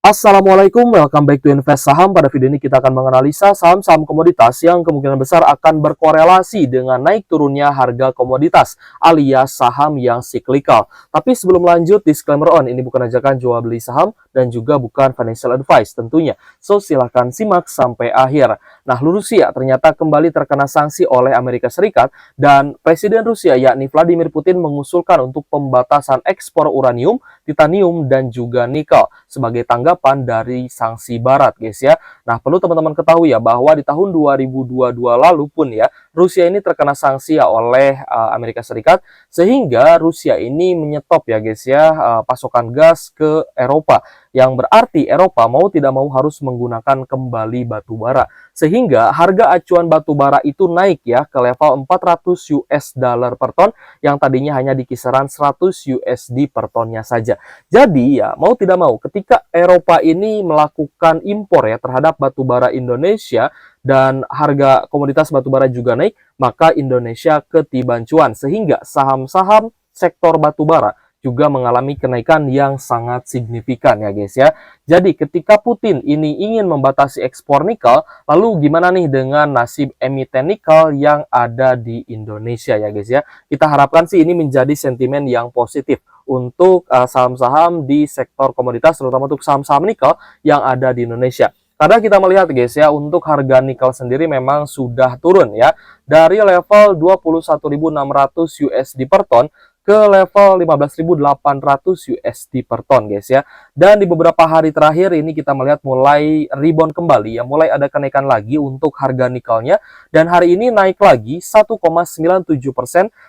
Assalamualaikum, welcome back to Invest Saham. Pada video ini kita akan menganalisa saham-saham komoditas yang kemungkinan besar akan berkorelasi dengan naik turunnya harga komoditas alias saham yang siklikal. Tapi sebelum lanjut, disclaimer on, ini bukan ajakan jual beli saham dan juga bukan financial advice tentunya. So silahkan simak sampai akhir. Nah, Rusia ternyata kembali terkena sanksi oleh Amerika Serikat dan Presiden Rusia yakni Vladimir Putin mengusulkan untuk pembatasan ekspor uranium, titanium, dan juga nikel sebagai tanggapan dari sanksi barat, guys ya. Nah, perlu teman-teman ketahui ya bahwa di tahun 2022 lalu pun ya, Rusia ini terkena sanksi ya oleh Amerika Serikat sehingga Rusia ini menyetop ya guys ya pasokan gas ke Eropa, yang berarti Eropa mau tidak mau harus menggunakan kembali batu bara sehingga harga acuan batu bara itu naik ya ke level 400 US dollar per ton yang tadinya hanya di kisaran 100 USD per tonnya saja. Jadi ya mau tidak mau ketika Eropa ini melakukan impor ya terhadap batu bara Indonesia dan harga komoditas batu bara juga naik, maka Indonesia ketiban cuan sehingga saham-saham sektor batu bara juga mengalami kenaikan yang sangat signifikan ya guys ya. Jadi ketika Putin ini ingin membatasi ekspor nikel, lalu gimana nih dengan nasib emiten nikel yang ada di Indonesia ya guys ya. Kita harapkan sih ini menjadi sentimen yang positif untuk saham-saham di sektor komoditas, terutama untuk saham-saham nikel yang ada di Indonesia. Karena kita melihat guys ya, untuk harga nikel sendiri memang sudah turun ya dari level 21.600 USD per ton ke level 15.800 USD per ton guys ya. Dan di beberapa hari terakhir ini kita melihat mulai rebound kembali ya, mulai ada kenaikan lagi untuk harga nikelnya dan hari ini naik lagi 1,97%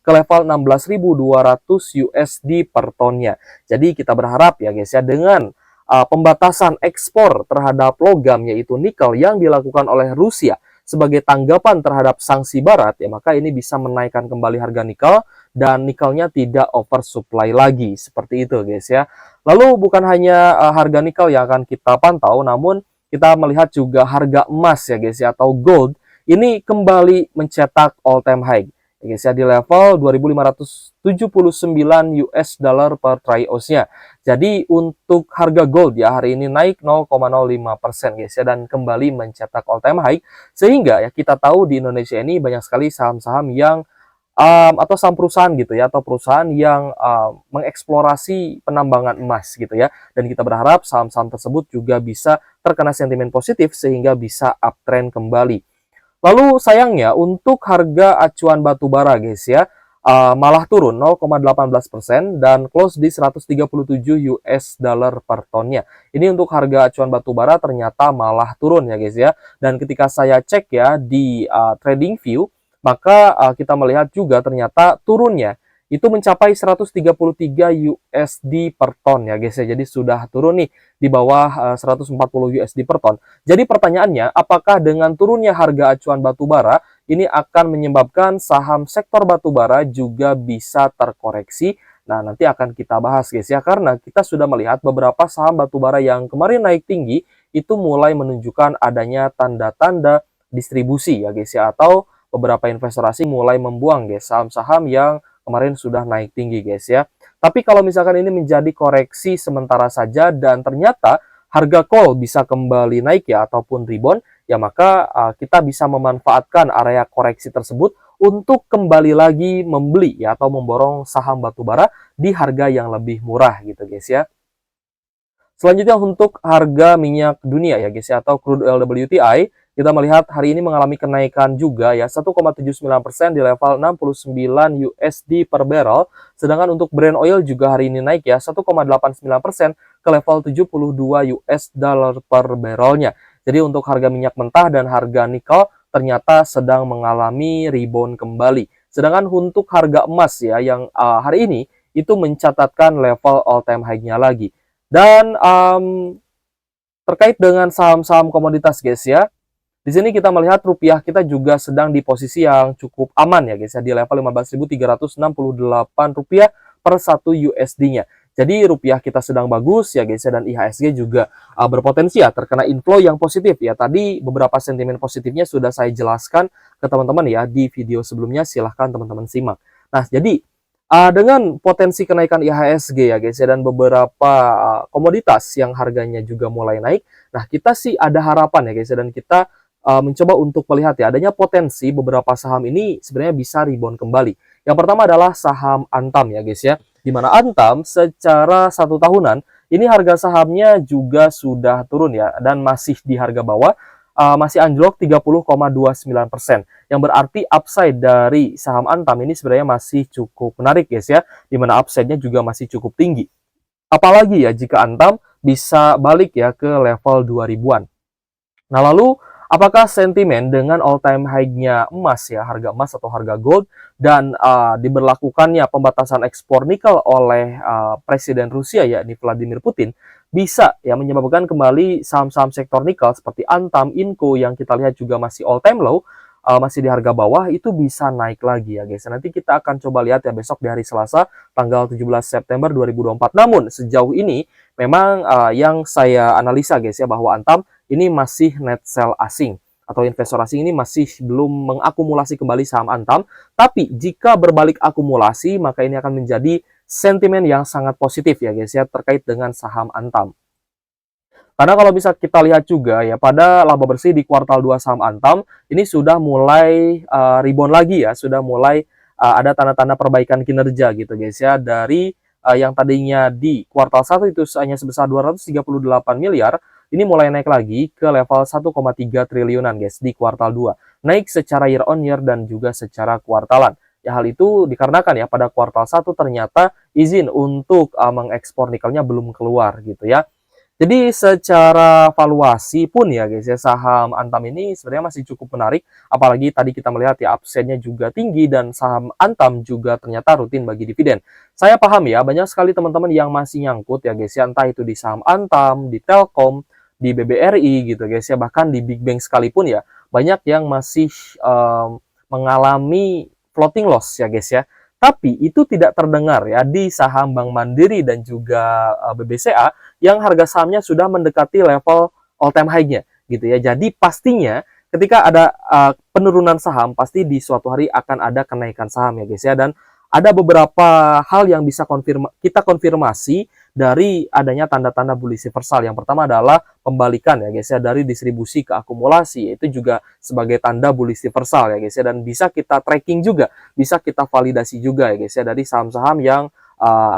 ke level 16.200 USD per tonnya. Jadi kita berharap ya guys ya dengan pembatasan ekspor terhadap logam yaitu nikel yang dilakukan oleh Rusia sebagai tanggapan terhadap sanksi barat ya, maka ini bisa menaikkan kembali harga nikel dan nikelnya tidak oversupply lagi seperti itu guys ya. Lalu bukan hanya harga nikel yang akan kita pantau, namun kita melihat juga harga emas ya guys ya, atau gold ini kembali mencetak all time high ya guys ya, di level 2.579 US dollar per troy ounce-nya. Jadi untuk harga gold ya hari ini naik 0,05% guys ya dan kembali mencetak all time high sehingga ya kita tahu di Indonesia ini banyak sekali saham-saham yang atau saham perusahaan gitu ya, atau perusahaan yang mengeksplorasi penambangan emas gitu ya, dan kita berharap saham-saham tersebut juga bisa terkena sentimen positif sehingga bisa uptrend kembali. Lalu sayangnya untuk harga acuan batu bara guys ya, malah turun 0,18% dan close di 137 US dollar per tonnya. Ini untuk harga acuan batu bara ternyata malah turun ya guys ya. Dan ketika saya cek ya di TradingView, maka kita melihat juga ternyata turunnya itu mencapai 133 USD per ton ya guys ya. Jadi sudah turun nih di bawah 140 USD per ton. Jadi pertanyaannya, apakah dengan turunnya harga acuan batu bara ini akan menyebabkan saham sektor batu bara juga bisa terkoreksi? Nah, nanti akan kita bahas guys ya, karena kita sudah melihat beberapa saham batu bara yang kemarin naik tinggi itu mulai menunjukkan adanya tanda-tanda distribusi ya guys ya, atau beberapa investor asing mulai membuang guys saham-saham yang kemarin sudah naik tinggi guys ya. Tapi kalau misalkan ini menjadi koreksi sementara saja dan ternyata harga call bisa kembali naik ya ataupun rebound, ya maka kita bisa memanfaatkan area koreksi tersebut untuk kembali lagi membeli ya atau memborong saham batubara di harga yang lebih murah gitu guys ya. Selanjutnya untuk harga minyak dunia ya guys ya, atau crude oil WTI, kita melihat hari ini mengalami kenaikan juga ya 1,79% di level 69 USD per barrel. Sedangkan untuk Brent oil juga hari ini naik ya 1,89% ke level 72 US dollar per barrelnya. Jadi untuk harga minyak mentah dan harga nikel ternyata sedang mengalami rebound kembali. Sedangkan untuk harga emas ya yang hari ini itu mencatatkan level all time high-nya lagi. Dan terkait dengan saham-saham komoditas guys ya, di sini kita melihat rupiah kita juga sedang di posisi yang cukup aman ya guys ya, di level 15.368 rupiah per 1 USD-nya. Jadi rupiah kita sedang bagus ya guys ya, dan IHSG juga berpotensi ya terkena inflow yang positif ya. Tadi beberapa sentimen positifnya sudah saya jelaskan ke teman-teman ya di video sebelumnya, silahkan teman-teman simak. Nah, jadi Dengan potensi kenaikan IHSG ya guys ya, dan beberapa komoditas yang harganya juga mulai naik, nah kita sih ada harapan ya guys ya, dan kita mencoba untuk melihat ya adanya potensi beberapa saham ini sebenarnya bisa rebound kembali. Yang pertama adalah saham Antam ya guys ya, di mana Antam secara 1 tahunan ini harga sahamnya juga sudah turun ya, dan masih di harga bawah, masih anjlok 30,29%. Yang berarti upside dari saham Antam ini sebenarnya masih cukup menarik guys ya, di mana upside-nya juga masih cukup tinggi. Apalagi ya jika Antam bisa balik ya ke level 2000-an. Nah, lalu apakah sentimen dengan all time high-nya emas ya, harga emas atau harga gold, dan diberlakukannya pembatasan ekspor nikel oleh Presiden Rusia yakni Vladimir Putin bisa ya menyebabkan kembali saham-saham sektor nikel seperti Antam, Inco yang kita lihat juga masih all time low, masih di harga bawah, itu bisa naik lagi ya guys. Nanti kita akan coba lihat ya besok di hari Selasa tanggal 17 September 2024. Namun sejauh ini memang yang saya analisa guys ya, bahwa Antam ini masih net sell asing atau investor asing ini masih belum mengakumulasi kembali saham Antam. Tapi jika berbalik akumulasi, maka ini akan menjadi sentimen yang sangat positif ya guys ya terkait dengan saham Antam. Karena kalau bisa kita lihat juga ya pada laba bersih di kuartal 2 saham Antam ini sudah mulai rebound lagi ya, sudah mulai ada tanda-tanda perbaikan kinerja gitu guys ya, dari yang tadinya di kuartal 1 itu hanya sebesar 238 miliar, ini mulai naik lagi ke level 1,3 triliunan guys di kuartal 2. Naik secara year on year dan juga secara kuartalan. Ya, hal itu dikarenakan ya pada kuartal 1 ternyata izin untuk mengekspor nikelnya belum keluar gitu ya. Jadi secara valuasi pun ya guys ya, saham Antam ini sebenarnya masih cukup menarik. Apalagi tadi kita melihat ya upside-nya juga tinggi dan saham Antam juga ternyata rutin bagi dividen. Saya paham ya, banyak sekali teman-teman yang masih nyangkut ya guys ya, entah itu di saham Antam, di Telkom, di BBRI gitu guys ya, bahkan di Big Bank sekalipun ya, banyak yang masih mengalami floating loss ya guys ya. Tapi itu tidak terdengar ya di saham Bank Mandiri dan juga BBCA yang harga sahamnya sudah mendekati level all time high-nya gitu ya. Jadi pastinya ketika ada penurunan saham, pasti di suatu hari akan ada kenaikan saham ya guys ya. Dan ada beberapa hal yang bisa kita konfirmasi dari adanya tanda-tanda bullish reversal. Yang pertama adalah pembalikan ya guys ya, dari distribusi ke akumulasi, itu juga sebagai tanda bullish reversal ya guys ya, dan bisa kita tracking juga, bisa kita validasi juga ya guys ya dari saham-saham yang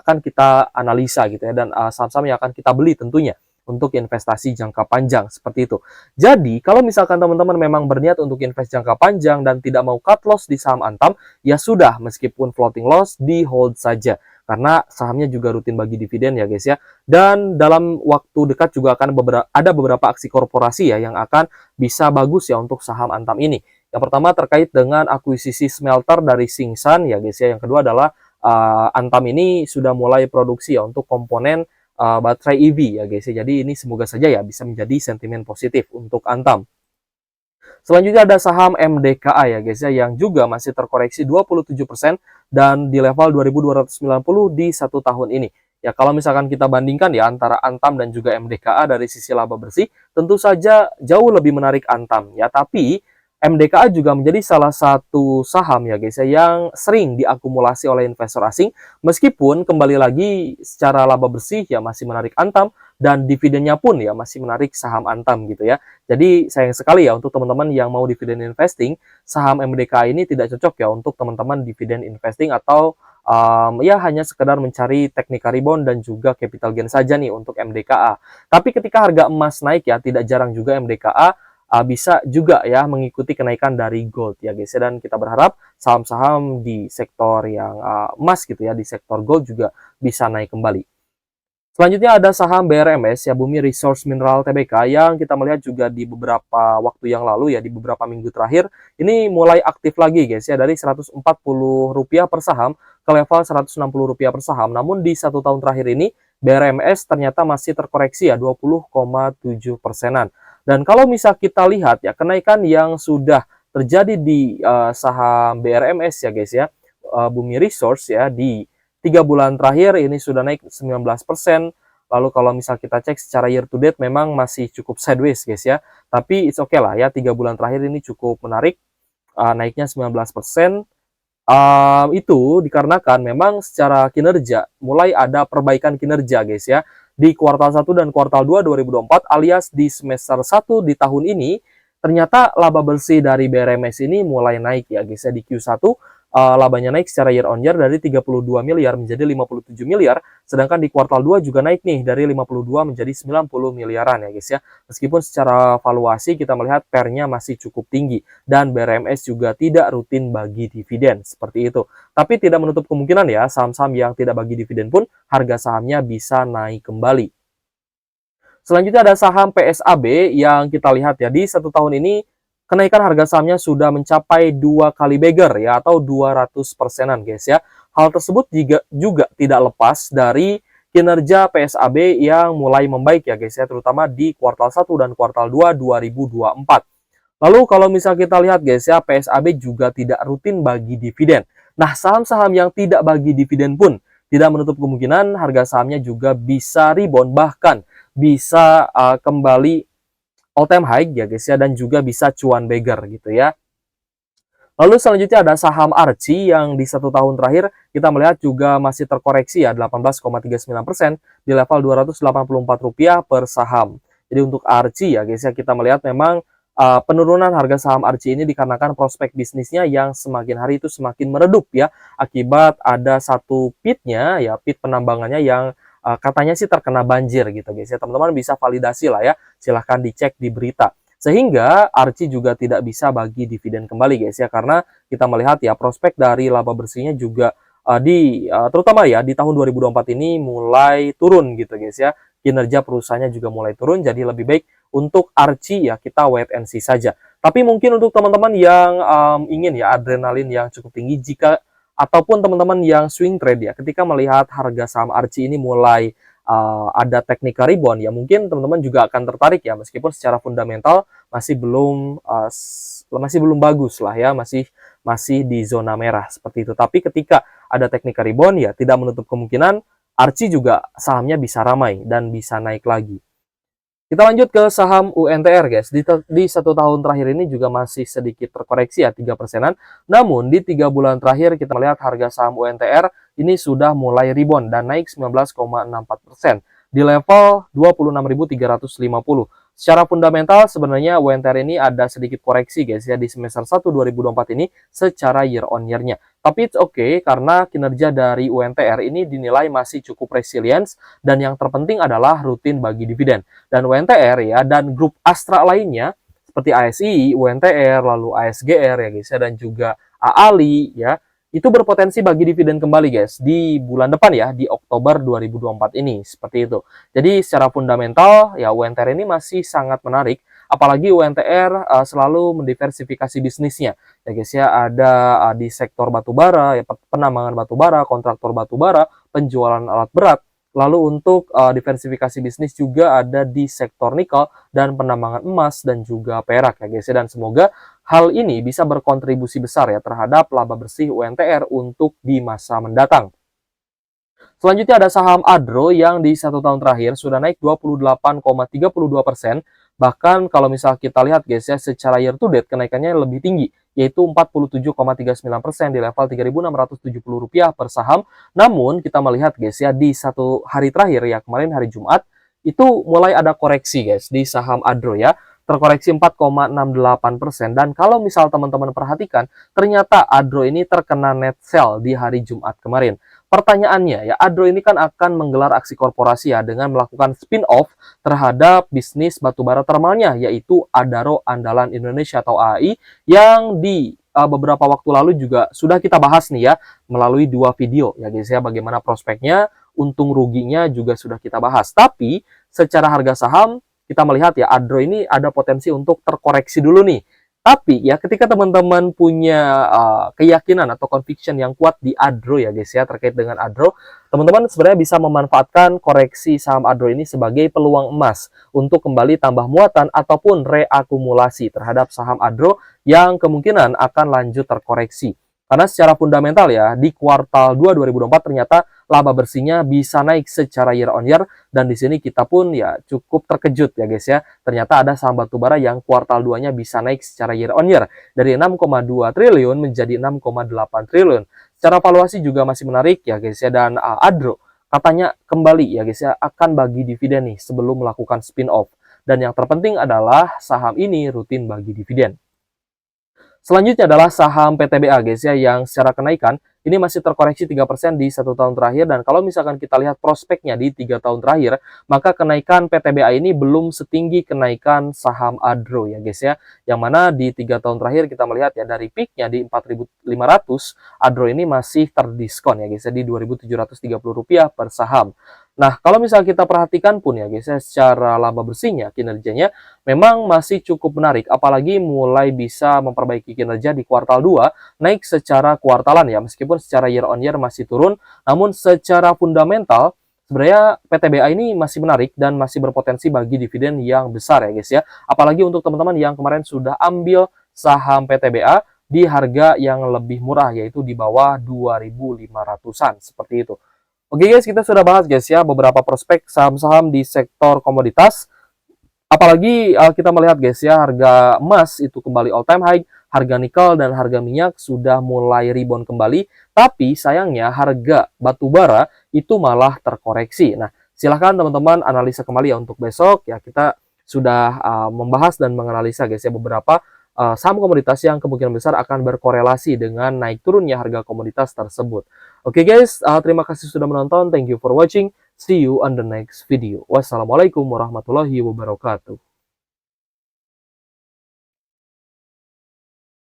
akan kita analisa gitu ya, dan saham-saham yang akan kita beli tentunya untuk investasi jangka panjang seperti itu. Jadi kalau misalkan teman-teman memang berniat untuk invest jangka panjang dan tidak mau cut loss di saham Antam, ya sudah, meskipun floating loss di hold saja karena sahamnya juga rutin bagi dividen ya guys ya. Dan dalam waktu dekat juga akan ada beberapa aksi korporasi ya yang akan bisa bagus ya untuk saham Antam ini. Yang pertama terkait dengan akuisisi smelter dari Singsan ya guys ya. Yang kedua adalah Antam ini sudah mulai produksi ya untuk komponen baterai EV ya guys ya. Jadi ini semoga saja ya bisa menjadi sentimen positif untuk Antam. Selanjutnya ada saham MDKA ya guys ya, yang juga masih terkoreksi 27% dan di level 2290 di 1 tahun ini. Ya kalau misalkan kita bandingkan ya antara Antam dan juga MDKA dari sisi laba bersih, tentu saja jauh lebih menarik Antam ya. Tapi MDKA juga menjadi salah satu saham ya guys ya yang sering diakumulasi oleh investor asing, meskipun kembali lagi secara laba bersih ya masih menarik Antam dan dividennya pun ya masih menarik saham Antam gitu ya. Jadi sayang sekali ya untuk teman-teman yang mau dividen investing, saham MDKA ini tidak cocok ya untuk teman-teman dividen investing atau ya hanya sekedar mencari technical rebound dan juga capital gain saja nih untuk MDKA. Tapi ketika harga emas naik ya, tidak jarang juga MDKA bisa juga ya mengikuti kenaikan dari gold ya guys ya, dan kita berharap saham-saham di sektor yang emas gitu ya, di sektor gold juga bisa naik kembali. Selanjutnya ada saham BRMS ya, Bumi Resource Mineral Tbk, yang kita melihat juga di beberapa waktu yang lalu ya, di beberapa minggu terakhir ini mulai aktif lagi guys ya, dari Rp140 per saham ke level Rp160 per saham. Namun di 1 tahun terakhir ini BRMS ternyata masih terkoreksi ya 20,7%-an. Dan kalau misal kita lihat ya kenaikan yang sudah terjadi di saham BRMS ya guys ya, Bumi Resource ya, di 3 bulan terakhir ini sudah naik 19%. Lalu kalau misal kita cek secara year to date memang masih cukup sideways guys ya. Tapi it's okay lah ya, 3 bulan terakhir ini cukup menarik, naiknya 19%. Itu dikarenakan memang secara kinerja mulai ada perbaikan kinerja guys ya di kuartal 1 dan kuartal 2 2024 alias di semester 1 di tahun ini. Ternyata laba bersih dari BRMS ini mulai naik ya guys ya. Di Q1 labanya naik secara year on year dari 32 miliar menjadi 57 miliar, sedangkan di kuartal 2 juga naik nih dari 52 menjadi 90 miliaran ya guys ya. Meskipun secara valuasi kita melihat PER-nya masih cukup tinggi dan BRMS juga tidak rutin bagi dividen seperti itu. Tapi tidak menutup kemungkinan ya saham-saham yang tidak bagi dividen pun harga sahamnya bisa naik kembali. Selanjutnya ada saham PSAB yang kita lihat ya di 1 tahun ini kenaikan harga sahamnya sudah mencapai 2 kali beggar ya atau 200%-an guys ya. Hal tersebut juga tidak lepas dari kinerja PSAB yang mulai membaik ya guys ya, terutama di kuartal 1 dan kuartal 2 2024. Lalu kalau misal kita lihat guys ya, PSAB juga tidak rutin bagi dividen. Nah, saham-saham yang tidak bagi dividen pun tidak menutup kemungkinan harga sahamnya juga bisa rebound, bahkan bisa kembali all time high ya guys ya, dan juga bisa cuan beggar gitu ya. Lalu selanjutnya ada saham Archie yang di 1 tahun terakhir kita melihat juga masih terkoreksi ya 18,39% di level Rp284 per saham. Jadi untuk Archie ya guys ya, kita melihat memang penurunan harga saham Archie ini dikarenakan prospek bisnisnya yang semakin hari itu semakin meredup ya, akibat ada satu pitnya ya, pit penambangannya yang katanya sih terkena banjir gitu guys ya. Teman-teman bisa validasi lah ya, silahkan dicek di berita. Sehingga Archie juga tidak bisa bagi dividen kembali guys ya, karena kita melihat ya prospek dari laba bersihnya juga terutama ya di tahun 2024 ini mulai turun gitu guys ya. Kinerja perusahaannya juga mulai turun, jadi lebih baik untuk Archie ya kita wait and see saja. Tapi mungkin untuk teman-teman yang ingin ya adrenalin yang cukup tinggi, jika ataupun teman-teman yang swing trade ya, ketika melihat harga saham Archie ini mulai ada technical rebound ya, mungkin teman-teman juga akan tertarik ya, meskipun secara fundamental masih belum bagus lah ya, masih di zona merah seperti itu. Tapi ketika ada technical rebound ya, tidak menutup kemungkinan Archie juga sahamnya bisa ramai dan bisa naik lagi. Kita lanjut ke saham UNTR guys. Di 1 tahun terakhir ini juga masih sedikit terkoreksi ya 3%-an. Namun di 3 bulan terakhir kita melihat harga saham UNTR ini sudah mulai rebound dan naik 19,64% di level 26.350. Secara fundamental sebenarnya UNTR ini ada sedikit koreksi guys ya di semester 1 2024 ini secara year on year-nya. Tapi it's okay karena kinerja dari UNTR ini dinilai masih cukup resilient dan yang terpenting adalah rutin bagi dividen. Dan UNTR ya dan grup Astra lainnya seperti ASI, UNTR, lalu ASGR ya guys ya, dan juga AALI ya, itu berpotensi bagi dividen kembali guys di bulan depan ya, di Oktober 2024 ini seperti itu. Jadi secara fundamental ya UNTR ini masih sangat menarik, apalagi UNTR selalu mendiversifikasi bisnisnya ya guys ya. Ada di sektor batubara ya, penambangan batubara, kontraktor batubara, penjualan alat berat. Lalu untuk diversifikasi bisnis juga ada di sektor nikel dan penambangan emas dan juga perak ya guys ya. Dan semoga hal ini bisa berkontribusi besar ya terhadap laba bersih UNTR untuk di masa mendatang. Selanjutnya ada saham Adro yang di 1 tahun terakhir sudah naik 28,32%. Bahkan kalau misal kita lihat guys ya, secara year to date kenaikannya lebih tinggi, yaitu 47,39% di level Rp3.670 per saham. Namun kita melihat guys ya, di 1 hari terakhir ya, kemarin hari Jumat, itu mulai ada koreksi guys di saham Adro ya, terkoreksi 4,68%. Dan kalau misal teman-teman perhatikan, ternyata Adro ini terkena net sell di hari Jumat kemarin. Pertanyaannya ya, Adro ini kan akan menggelar aksi korporasi ya dengan melakukan spin-off terhadap bisnis batubara termalnya, yaitu Adaro Andalan Indonesia atau AAI, yang di beberapa waktu lalu juga sudah kita bahas nih ya melalui 2 video ya guys ya, bagaimana prospeknya, untung ruginya juga sudah kita bahas. Tapi secara harga saham kita melihat ya Adro ini ada potensi untuk terkoreksi dulu nih. Tapi ya ketika teman-teman punya keyakinan atau conviction yang kuat di Adro ya guys ya, terkait dengan Adro, teman-teman sebenarnya bisa memanfaatkan koreksi saham Adro ini sebagai peluang emas untuk kembali tambah muatan ataupun reakumulasi terhadap saham Adro yang kemungkinan akan lanjut terkoreksi. Karena secara fundamental ya, di kuartal 2 2024 ternyata laba bersihnya bisa naik secara year on year, dan di sini kita pun ya cukup terkejut ya guys ya. Ternyata ada saham batubara yang kuartal 2-nya bisa naik secara year on year dari 6,2 triliun menjadi 6,8 triliun. Secara valuasi juga masih menarik ya guys ya, dan Adro katanya kembali ya guys ya akan bagi dividen nih sebelum melakukan spin off. Dan yang terpenting adalah saham ini rutin bagi dividen. Selanjutnya adalah saham PTBA guys ya, yang secara kenaikan ini masih terkoreksi 3% di 1 tahun terakhir, dan kalau misalkan kita lihat prospeknya di 3 tahun terakhir, maka kenaikan PTBA ini belum setinggi kenaikan saham Adro ya guys ya, yang mana di 3 tahun terakhir kita melihat ya dari peaknya di 4.500, Adro ini masih terdiskon ya guys ya di Rp2.730 per saham. Nah, kalau misalnya kita perhatikan pun ya guys ya, secara laba bersihnya, kinerjanya memang masih cukup menarik, apalagi mulai bisa memperbaiki kinerja di kuartal 2, naik secara kuartalan ya, meskipun secara year on year masih turun, namun secara fundamental, sebenarnya PTBA ini masih menarik dan masih berpotensi bagi dividen yang besar ya guys ya, apalagi untuk teman-teman yang kemarin sudah ambil saham PTBA di harga yang lebih murah, yaitu di bawah 2.500-an, seperti itu. Oke guys, kita sudah bahas guys ya beberapa prospek saham-saham di sektor komoditas. Apalagi kita melihat guys ya, harga emas itu kembali all time high, harga nikel dan harga minyak sudah mulai rebound kembali, tapi sayangnya harga batu bara itu malah terkoreksi. Nah, silahkan teman-teman analisa kembali ya untuk besok ya, kita sudah membahas dan menganalisa guys ya beberapa saham komoditas yang kemungkinan besar akan berkorelasi dengan naik turunnya harga komoditas tersebut. Oke guys, terima kasih sudah menonton. Thank you for watching. See you on the next video. Wassalamualaikum warahmatullahi wabarakatuh.